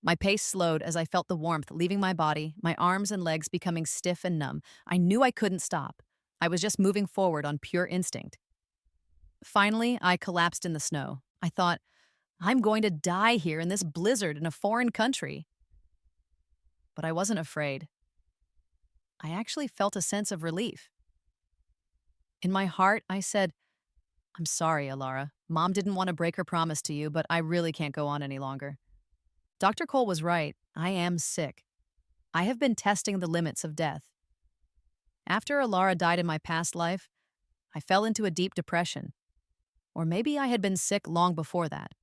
My pace slowed as I felt the warmth leaving my body, my arms and legs becoming stiff and numb. I knew I couldn't stop. I was just moving forward on pure instinct. Finally, I collapsed in the snow. I thought, I'm going to die here in this blizzard in a foreign country. But I wasn't afraid. I actually felt a sense of relief. In my heart, I said, I'm sorry, Allara. Mom didn't want to break her promise to you, but I really can't go on any longer. Dr. Cole was right. I am sick. I have been testing the limits of death. After Allara died in my past life, I fell into a deep depression. Or maybe I had been sick long before that.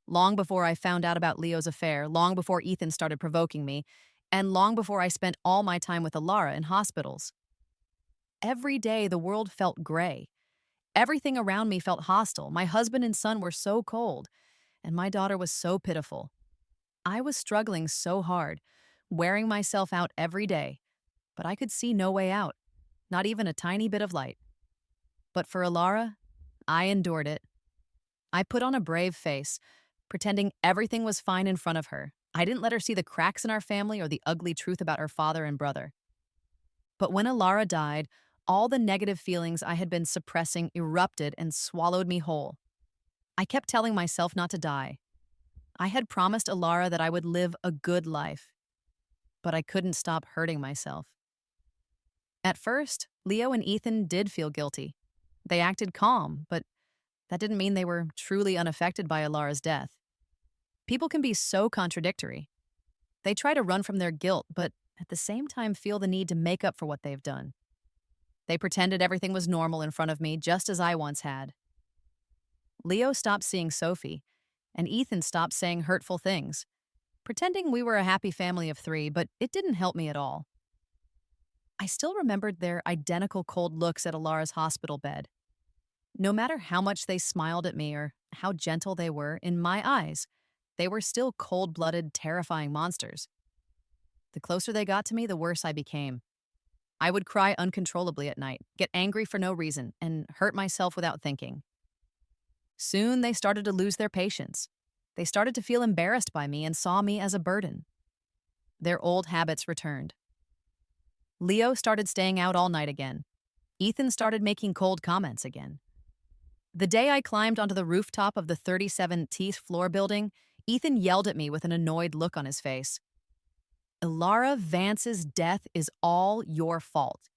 Long before I found out about Leo's affair, long before Ethan started provoking me, and long before I spent all my time with Allara in hospitals. Every day the world felt gray. Everything around me felt hostile. My husband and son were so cold, and my daughter was so pitiful. I was struggling so hard, wearing myself out every day, but I could see no way out, not even a tiny bit of light. But for Allara, I endured it. I put on a brave face, pretending everything was fine in front of her. I didn't let her see the cracks in our family or the ugly truth about her father and brother. But when Allara died, all the negative feelings I had been suppressing erupted and swallowed me whole. I kept telling myself not to die. I had promised Allara that I would live a good life, but I couldn't stop hurting myself. At first, Leo and Ethan did feel guilty. They acted calm, but that didn't mean they were truly unaffected by Alara's death. People can be so contradictory. They try to run from their guilt, but at the same time feel the need to make up for what they've done. They pretended everything was normal in front of me, just as I once had. Leo stopped seeing Sophie, and Ethan stopped saying hurtful things, pretending we were a happy family of 3, but it didn't help me at all. I still remembered their identical cold looks at Alara's hospital bed. No matter how much they smiled at me or how gentle they were, in my eyes, they were still cold-blooded, terrifying monsters. The closer they got to me, the worse I became. I would cry uncontrollably at night, get angry for no reason, and hurt myself without thinking. Soon they started to lose their patience. They started to feel embarrassed by me and saw me as a burden. Their old habits returned. Leo started staying out all night again. Ethan started making cold comments again. The day I climbed onto the rooftop of the 37th floor building, Ethan yelled at me with an annoyed look on his face. Allara Vance's death is all your fault.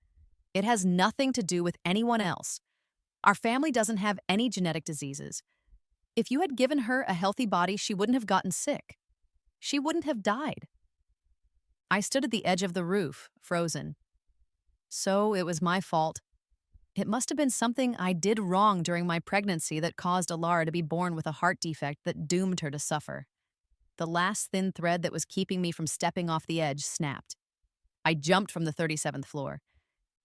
It has nothing to do with anyone else. Our family doesn't have any genetic diseases. If you had given her a healthy body, she wouldn't have gotten sick. She wouldn't have died. I stood at the edge of the roof, frozen. So it was my fault. It must have been something I did wrong during my pregnancy that caused Allara to be born with a heart defect that doomed her to suffer. The last thin thread that was keeping me from stepping off the edge snapped. I jumped from the 37th floor.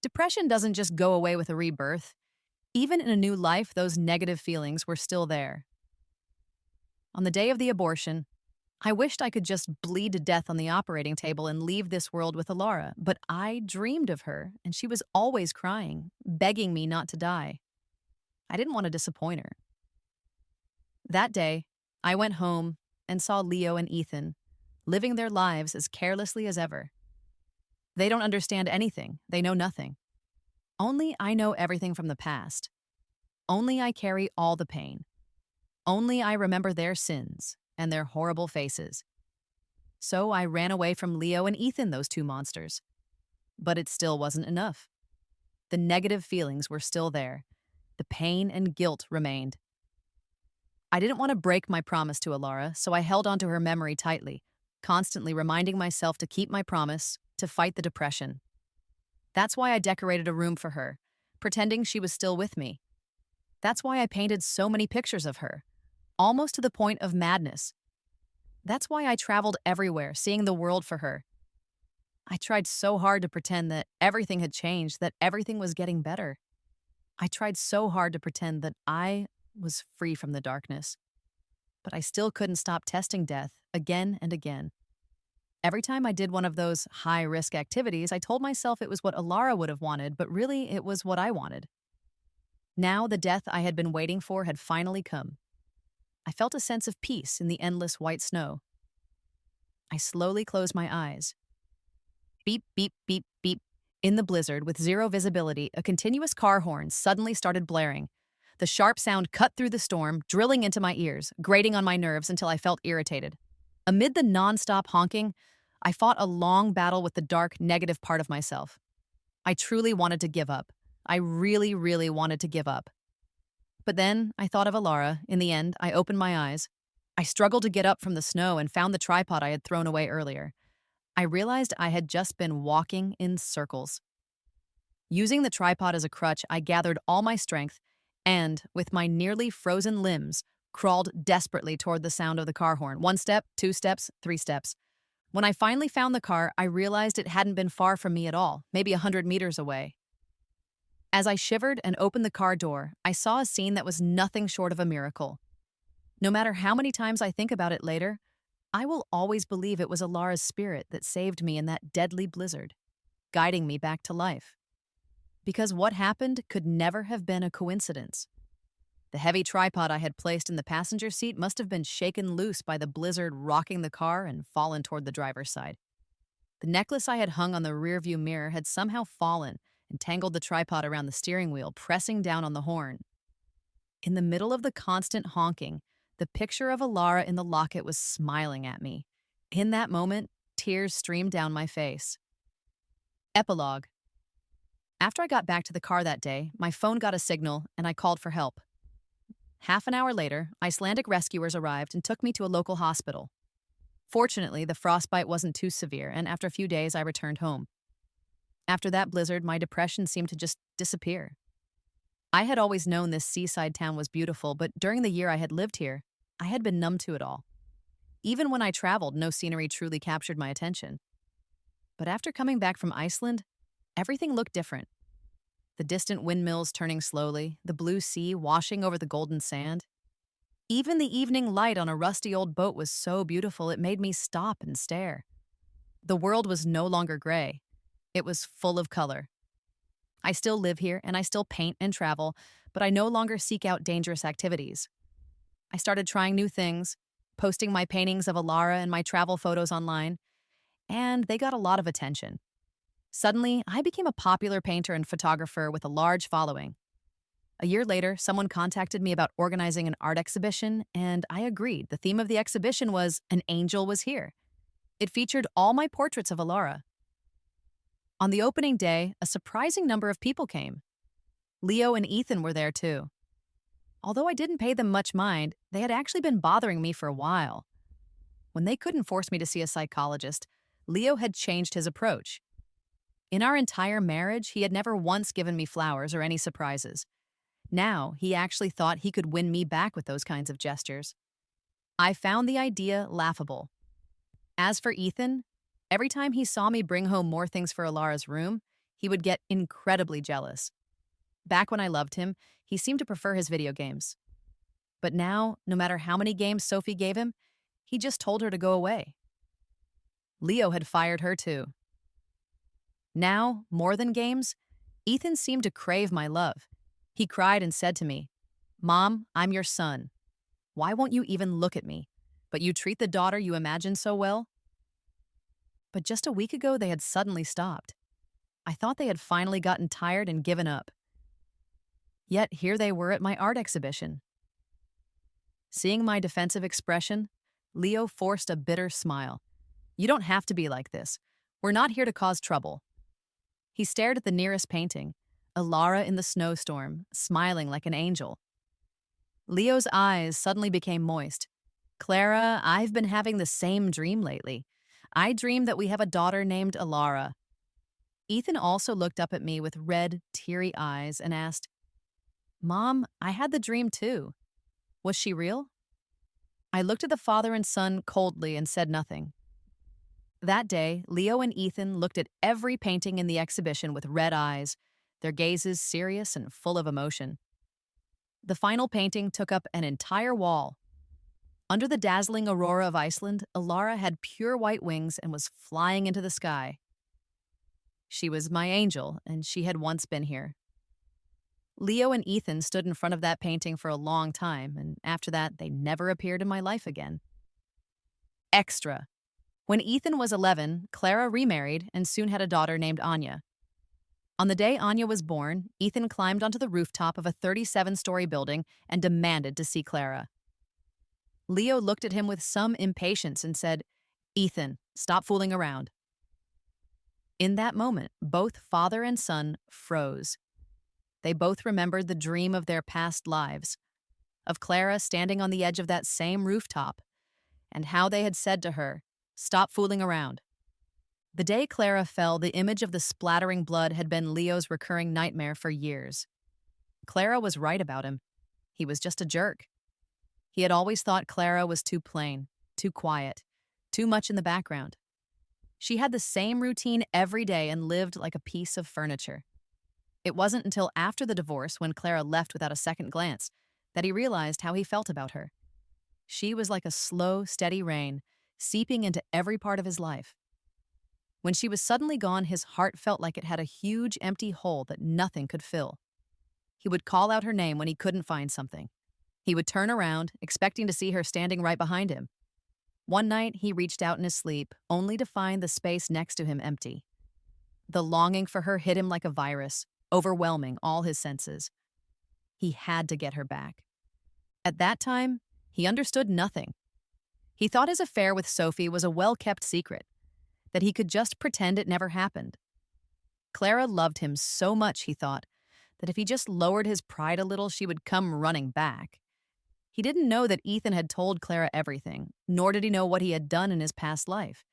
Depression doesn't just go away with a rebirth. Even in a new life, those negative feelings were still there. On the day of the abortion, I wished I could just bleed to death on the operating table and leave this world with Allara, but I dreamed of her, and she was always crying, begging me not to die. I didn't want to disappoint her. That day, I went home and saw Leo and Ethan living their lives as carelessly as ever. They don't understand anything. They know nothing. Only I know everything from the past. Only I carry all the pain. Only I remember their sins and their horrible faces. So I ran away from Leo and Ethan, those two monsters. But it still wasn't enough. The negative feelings were still there. The pain and guilt remained. I didn't want to break my promise to Allara, so I held onto her memory tightly, constantly reminding myself to keep my promise, to fight the depression. That's why I decorated a room for her, pretending she was still with me. That's why I painted so many pictures of her, almost to the point of madness. That's why I traveled everywhere, seeing the world for her. I tried so hard to pretend that everything had changed, that everything was getting better. I tried so hard to pretend that I was free from the darkness. But I still couldn't stop testing death again and again. Every time I did one of those high-risk activities, I told myself it was what Allara would have wanted, but really it was what I wanted. Now the death I had been waiting for had finally come. I felt a sense of peace in the endless white snow. I slowly closed my eyes. Beep, beep, beep, beep. In the blizzard, with zero visibility, a continuous car horn suddenly started blaring. The sharp sound cut through the storm, drilling into my ears, grating on my nerves until I felt irritated. Amid the non-stop honking, I fought a long battle with the dark, negative part of myself. I truly wanted to give up. I really, really wanted to give up. But then I thought of Allara. In the end, I opened my eyes. I struggled to get up from the snow and found the tripod I had thrown away earlier. I realized I had just been walking in circles. Using the tripod as a crutch, I gathered all my strength and, with my nearly frozen limbs, crawled desperately toward the sound of the car horn. 1 step, 2 steps, 3 steps. When I finally found the car, I realized it hadn't been far from me at all, maybe 100 meters away. As I shivered and opened the car door, I saw a scene that was nothing short of a miracle. No matter how many times I think about it later, I will always believe it was Allara's spirit that saved me in that deadly blizzard, guiding me back to life. Because what happened could never have been a coincidence. The heavy tripod I had placed in the passenger seat must have been shaken loose by the blizzard rocking the car and fallen toward the driver's side. The necklace I had hung on the rearview mirror had somehow fallen and tangled the tripod around the steering wheel, pressing down on the horn. In the middle of the constant honking, the picture of Allara in the locket was smiling at me. In that moment, tears streamed down my face. Epilogue. After I got back to the car that day, my phone got a signal and I called for help. Half an hour later, Icelandic rescuers arrived and took me to a local hospital. Fortunately, the frostbite wasn't too severe, and after a few days, I returned home. After that blizzard, my depression seemed to just disappear. I had always known this seaside town was beautiful, but during the year I had lived here, I had been numb to it all. Even when I traveled, no scenery truly captured my attention. But after coming back from Iceland, Everything looked different. The distant windmills turning slowly, the blue sea washing over the golden sand. Even the evening light on a rusty old boat was so beautiful it made me stop and stare. The world was no longer gray. It was full of color. I still live here and I still paint and travel, but I no longer seek out dangerous activities. I started trying new things, posting my paintings of Allara and my travel photos online, and they got a lot of attention. Suddenly, I became a popular painter and photographer with a large following. A year later, someone contacted me about organizing an art exhibition, and I agreed. The theme of the exhibition was An Angel Was Here. It featured all my portraits of Allara. On the opening day, a surprising number of people came. Leo and Ethan were there too. Although I didn't pay them much mind, they had actually been bothering me for a while. When they couldn't force me to see a psychologist, Leo had changed his approach. In our entire marriage, he had never once given me flowers or any surprises. Now, he actually thought he could win me back with those kinds of gestures. I found the idea laughable. As for Ethan, every time he saw me bring home more things for Alara's room, he would get incredibly jealous. Back when I loved him, he seemed to prefer his video games. But now, no matter how many games Sophie gave him, he just told her to go away. Leo had fired her too. Now, more than games, Ethan seemed to crave my love. He cried and said to me, "Mom, I'm your son. Why won't you even look at me? But you treat the daughter you imagine so well?" But just a week ago, they had suddenly stopped. I thought they had finally gotten tired and given up. Yet here they were at my art exhibition. Seeing my defensive expression, Leo forced a bitter smile. "You don't have to be like this. We're not here to cause trouble." He stared at the nearest painting, Allara in the snowstorm, smiling like an angel. Leo's eyes suddenly became moist. "Clara, I've been having the same dream lately. I dreamed that we have a daughter named Allara." Ethan also looked up at me with red, teary eyes and asked, "Mom, I had the dream too. Was she real?" I looked at the father and son coldly and said nothing. That day, Leo and Ethan looked at every painting in the exhibition with red eyes, their gazes serious and full of emotion. The final painting took up an entire wall. Under the dazzling aurora of Iceland, Allara had pure white wings and was flying into the sky. She was my angel, and she had once been here. Leo and Ethan stood in front of that painting for a long time, and after that, they never appeared in my life again. Extra. When Ethan was 11, Clara remarried and soon had a daughter named Anya. On the day Anya was born, Ethan climbed onto the rooftop of a 37-story building and demanded to see Clara. Leo looked at him with some impatience and said, "Ethan, stop fooling around." In that moment, both father and son froze. They both remembered the dream of their past lives, of Clara standing on the edge of that same rooftop, and how they had said to her, "Stop fooling around." The day Clara fell, the image of the splattering blood had been Leo's recurring nightmare for years. Clara was right about him. He was just a jerk. He had always thought Clara was too plain, too quiet, too much in the background. She had the same routine every day and lived like a piece of furniture. It wasn't until after the divorce, when Clara left without a second glance, that he realized how he felt about her. She was like a slow, steady rain, seeping into every part of his life. When she was suddenly gone, his heart felt like it had a huge, empty hole that nothing could fill. He would call out her name when he couldn't find something. He would turn around, expecting to see her standing right behind him. One night, he reached out in his sleep, only to find the space next to him empty. The longing for her hit him like a virus, overwhelming all his senses. He had to get her back. At that time, he understood nothing. He thought his affair with Sophie was a well-kept secret, that he could just pretend it never happened. Clara loved him so much, he thought, that if he just lowered his pride a little, she would come running back. He didn't know that Ethan had told Clara everything, nor did he know what he had done in his past life.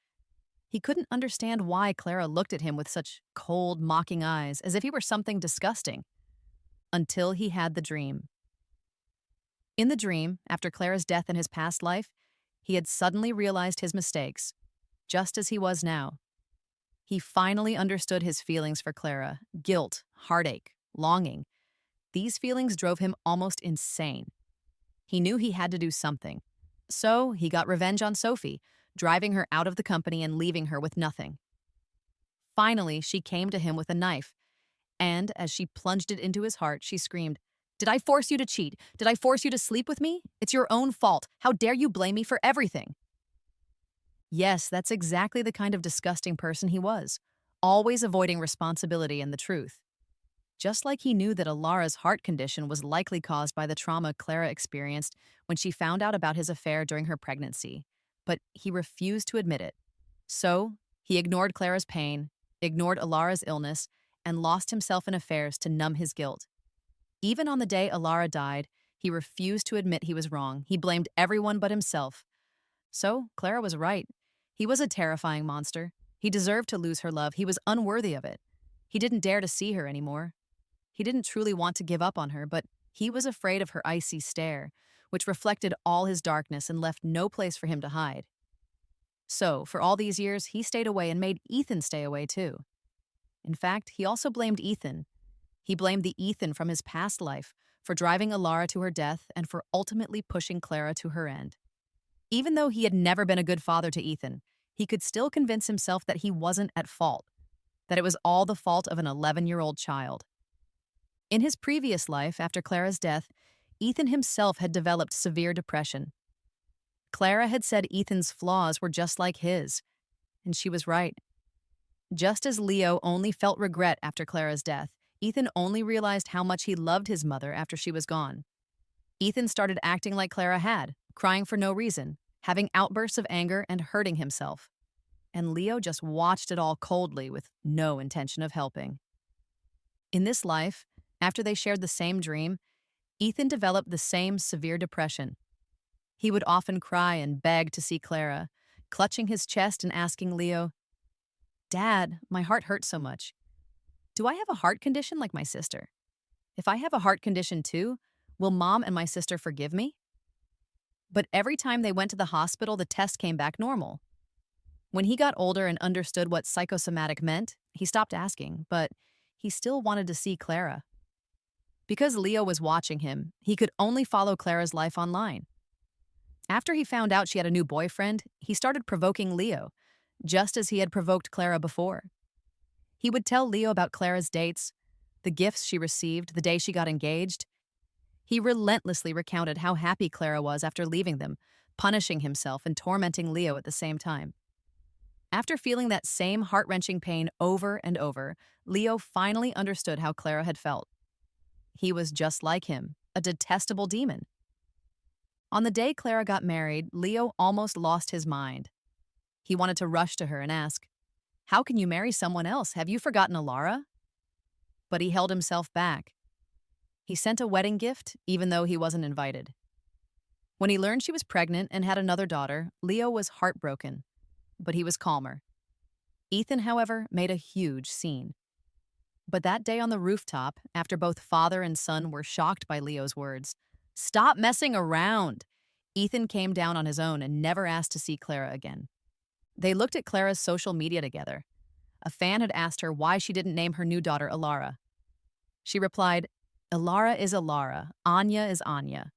He couldn't understand why Clara looked at him with such cold, mocking eyes, as if he were something disgusting, until he had the dream. In the dream, after Clara's death in his past life, he had suddenly realized his mistakes, just as he was now. He finally understood his feelings for Clara: guilt, heartache, longing. These feelings drove him almost insane. He knew he had to do something. So he got revenge on Sophie, driving her out of the company and leaving her with nothing. Finally, she came to him with a knife, and as she plunged it into his heart, she screamed, "Did I force you to cheat? Did I force you to sleep with me? It's your own fault. How dare you blame me for everything?" Yes, that's exactly the kind of disgusting person he was, always avoiding responsibility and the truth. Just like he knew that Alara's heart condition was likely caused by the trauma Clara experienced when she found out about his affair during her pregnancy, but he refused to admit it. So, he ignored Clara's pain, ignored Alara's illness, and lost himself in affairs to numb his guilt. Even on the day Allara died, he refused to admit he was wrong. He blamed everyone but himself. So, Clara was right. He was a terrifying monster. He deserved to lose her love. He was unworthy of it. He didn't dare to see her anymore. He didn't truly want to give up on her, but he was afraid of her icy stare, which reflected all his darkness and left no place for him to hide. So, for all these years, he stayed away and made Ethan stay away too. In fact, he also blamed Ethan. He blamed the Ethan from his past life for driving Allara to her death and for ultimately pushing Clara to her end. Even though he had never been a good father to Ethan, he could still convince himself that he wasn't at fault, that it was all the fault of an 11-year-old child. In his previous life, after Clara's death, Ethan himself had developed severe depression. Clara had said Ethan's flaws were just like his, and she was right. Just as Leo only felt regret after Clara's death, Ethan only realized how much he loved his mother after she was gone. Ethan started acting like Clara had, crying for no reason, having outbursts of anger and hurting himself. And Leo just watched it all coldly with no intention of helping. In this life, after they shared the same dream, Ethan developed the same severe depression. He would often cry and beg to see Clara, clutching his chest and asking Leo, "Dad, my heart hurts so much. Do I have a heart condition like my sister? If I have a heart condition too, will Mom and my sister forgive me?" But every time they went to the hospital, the test came back normal. When he got older and understood what psychosomatic meant, he stopped asking, but he still wanted to see Clara. Because Leo was watching him, he could only follow Clara's life online. After he found out she had a new boyfriend, he started provoking Leo, just as he had provoked Clara before. He would tell Leo about Clara's dates, the gifts she received the day she got engaged. He relentlessly recounted how happy Clara was after leaving them, punishing himself and tormenting Leo at the same time. After feeling that same heart-wrenching pain over and over, Leo finally understood how Clara had felt. He was just like him, a detestable demon. On the day Clara got married, Leo almost lost his mind. He wanted to rush to her and ask, "How can you marry someone else? Have you forgotten Allara?" But he held himself back. He sent a wedding gift, even though he wasn't invited. When he learned she was pregnant and had another daughter, Leo was heartbroken, but he was calmer. Ethan, however, made a huge scene. But that day on the rooftop, after both father and son were shocked by Leo's words, "Stop messing around!" Ethan came down on his own and never asked to see Clara again. They looked at Clara's social media together. A fan had asked her why she didn't name her new daughter Allara. She replied, "Allara is Allara, Anya is Anya."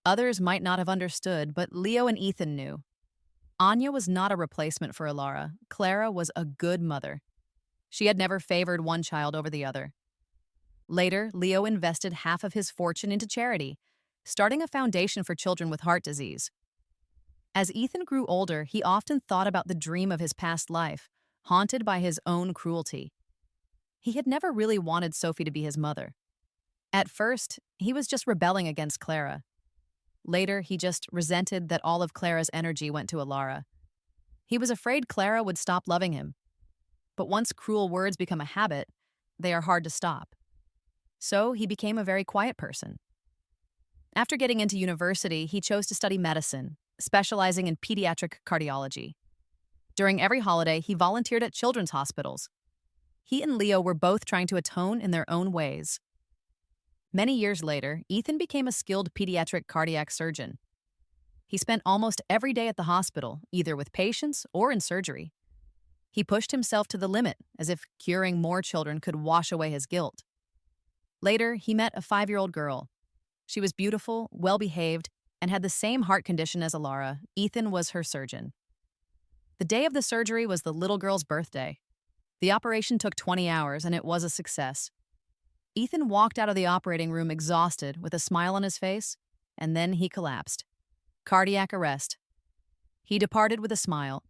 Others might not have understood, but Leo and Ethan knew. Anya was not a replacement for Allara. Clara was a good mother. She had never favored one child over the other. Later, Leo invested half of his fortune into charity, starting a foundation for children with heart disease. As Ethan grew older, he often thought about the dream of his past life, haunted by his own cruelty. He had never really wanted Sophie to be his mother. At first, he was just rebelling against Clara. Later, he just resented that all of Clara's energy went to Allara. He was afraid Clara would stop loving him. But once cruel words become a habit, they are hard to stop. So he became a very quiet person. After getting into university, he chose to study medicine, specializing in pediatric cardiology. During every holiday, he volunteered at children's hospitals. He and Leo were both trying to atone in their own ways. Many years later, Ethan became a skilled pediatric cardiac surgeon. He spent almost every day at the hospital, either with patients or in surgery. He pushed himself to the limit, as if curing more children could wash away his guilt. Later, he met a 5-year-old girl. She was beautiful, well-behaved, and had the same heart condition as Allara. Ethan was her surgeon. The day of the surgery was the little girl's birthday. The operation took 20 hours, and it was a success. Ethan walked out of the operating room exhausted, with a smile on his face, and then he collapsed. Cardiac arrest. He departed with a smile,